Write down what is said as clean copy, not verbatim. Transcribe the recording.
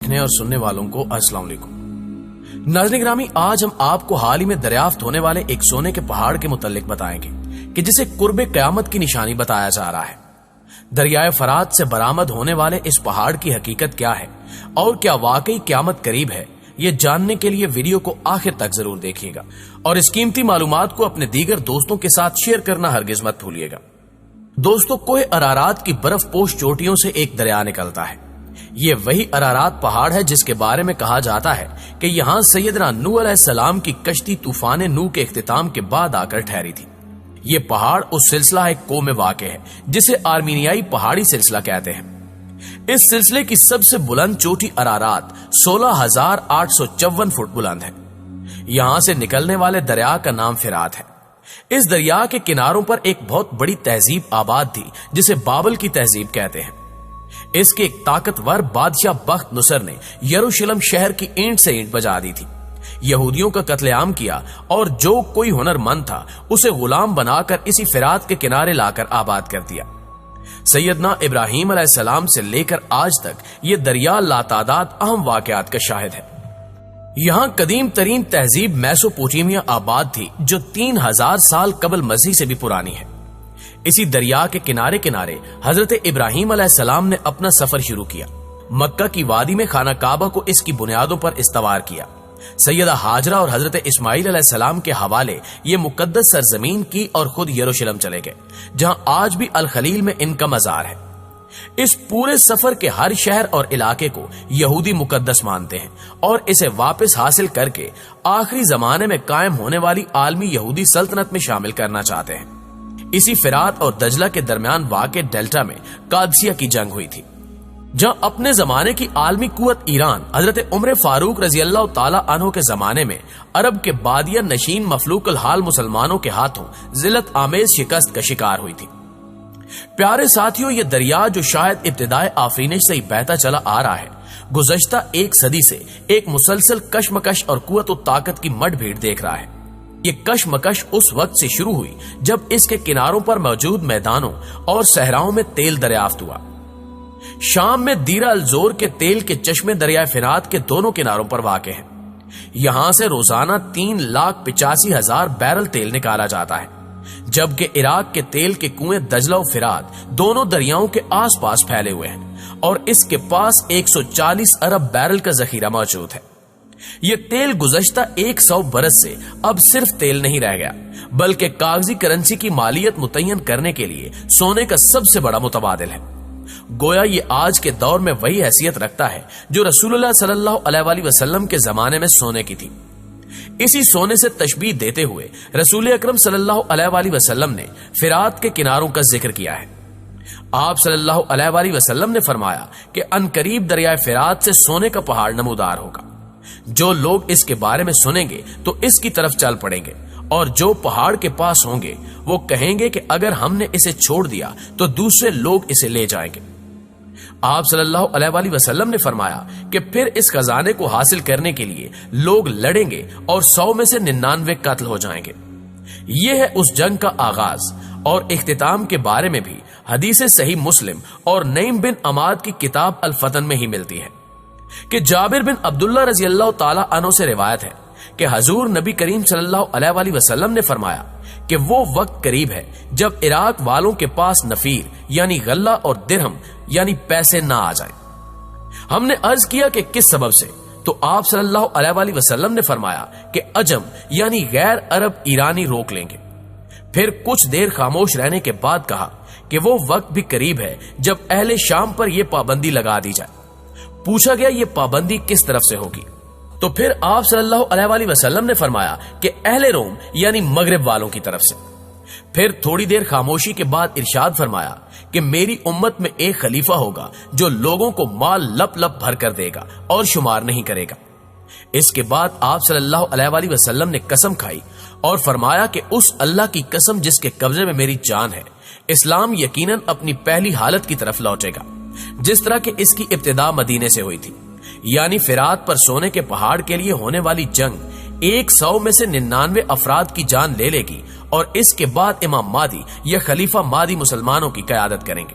دیکھنے اور سننے والوں کو السلام علیکم۔ ناظرین گرامی، آج ہم آپ کو حال ہی میں دریافت ہونے والے ایک سونے کے پہاڑ کے متعلق بتائیں گے کہ جسے قرب قیامت کی نشانی بتایا جا رہا ہے۔ دریائے فرات سے برآمد ہونے والے اس پہاڑ کی حقیقت کیا ہے اور کیا واقعی قیامت قریب ہے، یہ جاننے کے لیے ویڈیو کو آخر تک ضرور دیکھیے گا اور اس قیمتی معلومات کو اپنے دیگر دوستوں کے ساتھ شیئر کرنا ہرگز مت بھولیے گا۔ دوستو، کوہ ارارات کی برف پوش چوٹیوں سے ایک دریا نکلتا ہے۔ یہ وہی ارارات پہاڑ ہے جس کے بارے میں کہا جاتا ہے کہ یہاں سیدنا نوح علیہ السلام کی کشتی طوفان نوح کے اختتام کے بعد آ کر ٹھہری تھی۔ یہ پہاڑ اس سلسلہ ایک کوہ میں واقع ہے جسے آرمینیائی پہاڑی سلسلہ کہتے ہیں۔ اس سلسلے کی سب سے بلند چوٹی ارارات 16,854 فٹ بلند ہے۔ یہاں سے نکلنے والے دریا کا نام فرات ہے۔ اس دریا کے کناروں پر ایک بہت بڑی تہذیب آباد تھی جسے بابل کی تہذیب کہتے ہیں۔ اس کے ایک طاقتور بادشاہ بخت نصر نے یروشلم شہر کی اینٹ سے اینٹ بجا دی تھی، یہودیوں کا قتل عام کیا اور جو کوئی ہنر مند تھا اسے غلام بنا کر اسی فرات کے کنارے لا کر آباد کر دیا۔ سیدنا ابراہیم علیہ السلام سے لے کر آج تک یہ دریا لاتعداد اہم واقعات کا شاہد ہے۔ یہاں قدیم ترین تہذیب میسوپوٹیمیا آباد تھی جو 3000 سال قبل مسیح سے بھی پرانی ہے۔ اسی دریا کے کنارے کنارے حضرت ابراہیم علیہ السلام نے اپنا سفر شروع کیا۔ مکہ کی وادی میں خانہ کعبہ کو اس کی بنیادوں پر استوار کیا۔ سیدہ ہاجرہ اور حضرت اسماعیل علیہ السلام کے حوالے یہ مقدس سرزمین کی اور خود یروشلم چلے گئے، جہاں آج بھی الخلیل میں ان کا مزار ہے۔ اس پورے سفر کے ہر شہر اور علاقے کو یہودی مقدس مانتے ہیں اور اسے واپس حاصل کر کے آخری زمانے میں قائم ہونے والی عالمی یہودی سلطنت میں شامل کرنا چاہتے ہیں۔ اسی فرات اور دجلہ کے درمیان واقع ڈیلٹا میں قادسیہ کی جنگ ہوئی تھی، جہاں اپنے زمانے کی عالمی قوت ایران حضرت عمر فاروق رضی اللہ تعالی عنہ کے زمانے میں عرب کے بادیہ نشین مفلوق الحال مسلمانوں کے ہاتھوں ذلت آمیز شکست کا شکار ہوئی تھی۔ پیارے ساتھیوں، یہ دریا جو شاید ابتدائے آفرینش سے ہی بہتا چلا آ رہا ہے، گزشتہ ایک صدی سے ایک مسلسل کشمکش اور قوت و طاقت کی مڈ بھیڑ دیکھ رہا ہے۔ یہ کشمکش اس وقت سے شروع ہوئی جب اس کے کناروں پر موجود میدانوں اور صحراؤں میں تیل دریافت ہوا۔ شام میں دیرہ الزور کے تیل کے چشمے دریائے فرات کے دونوں کناروں پر واقع ہیں۔ یہاں سے روزانہ 3,85,000 بیرل تیل نکالا جاتا ہے، جبکہ عراق کے تیل کے کنویں دجلہ و فرات دونوں دریاؤں کے آس پاس پھیلے ہوئے ہیں اور اس کے پاس 140 ارب بیرل کا ذخیرہ موجود ہے۔ یہ تیل گزشتہ 100 برس سے اب صرف تیل نہیں رہ گیا، بلکہ کاغذی کرنسی کی مالیت متعین کرنے کے لیے سونے کا سب سے بڑا متبادل ہے۔ گویا یہ آج کے دور میں وہی حیثیت رکھتا ہے جو رسول اللہ صلی اللہ علیہ وآلہ وسلم کے زمانے میں سونے کی تھی۔ اسی سونے سے تشبیہ دیتے ہوئے رسول اکرم صلی اللہ علیہ وآلہ وسلم نے فرات کے کناروں کا ذکر کیا ہے۔ آپ صلی اللہ علیہ وآلہ وسلم نے فرمایا کہ عنقریب دریائے فرات سے سونے کا پہاڑ نمودار ہوگا۔ جو لوگ اس کے بارے میں سنیں گے تو اس کی طرف چل پڑیں گے، اور جو پہاڑ کے پاس ہوں گے وہ کہیں گے کہ اگر ہم نے اسے چھوڑ دیا تو دوسرے لوگ اسے لے جائیں گے۔ آپ صلی اللہ علیہ وآلہ وسلم نے فرمایا کہ پھر اس خزانے کو حاصل کرنے کے لیے لوگ لڑیں گے اور 100 میں سے 99 قتل ہو جائیں گے۔ یہ ہے اس جنگ کا آغاز اور اختتام کے بارے میں بھی حدیث صحیح مسلم اور نعیم بن عماد کی کتاب الفتن میں ہی ملتی ہے کہ جابر بن عبداللہ رضی اللہ تعالی عنہ سے روایت ہے کہ حضور نبی کریم صلی اللہ علیہ وآلہ وسلم نے فرمایا کہ وہ وقت قریب ہے جب عراق والوں کے پاس نفیر یعنی غلہ اور درہم یعنی پیسے نہ آ جائیں۔ ہم نے عرض کیا کہ کس سبب سے، تو آپ صلی اللہ علیہ وآلہ وسلم نے فرمایا کہ عجم یعنی غیر عرب ایرانی روک لیں گے۔ پھر کچھ دیر خاموش رہنے کے بعد کہا کہ وہ وقت بھی قریب ہے جب اہل شام پر یہ پابندی لگا دی جائے۔ پوچھا گیا یہ پابندی کس طرف سے ہوگی، تو پھر آپ صلی اللہ علیہ وآلہ وسلم نے فرمایا کہ اہل روم یعنی مغرب والوں کی طرف سے۔ پھر تھوڑی دیر خاموشی کے بعد ارشاد فرمایا کہ میری امت میں ایک خلیفہ ہوگا جو لوگوں کو مال لپ لپ بھر کر دے گا اور شمار نہیں کرے گا۔ اس کے بعد آپ صلی اللہ علیہ وآلہ وسلم نے قسم کھائی اور فرمایا کہ اس اللہ کی قسم جس کے قبضے میں میری جان ہے، اسلام یقیناً اپنی پہلی حالت کی طرف لوٹے گا، جس طرح کہ اس کی ابتدا مدینے سے ہوئی تھی، یعنی فرات پر سونے کے پہاڑ کے لیے ہونے والی جنگ 100 میں سے 99 افراد کی جان لے لے گی اور اس کے بعد امام مہدی یا خلیفہ مہدی مسلمانوں کی قیادت کریں گے۔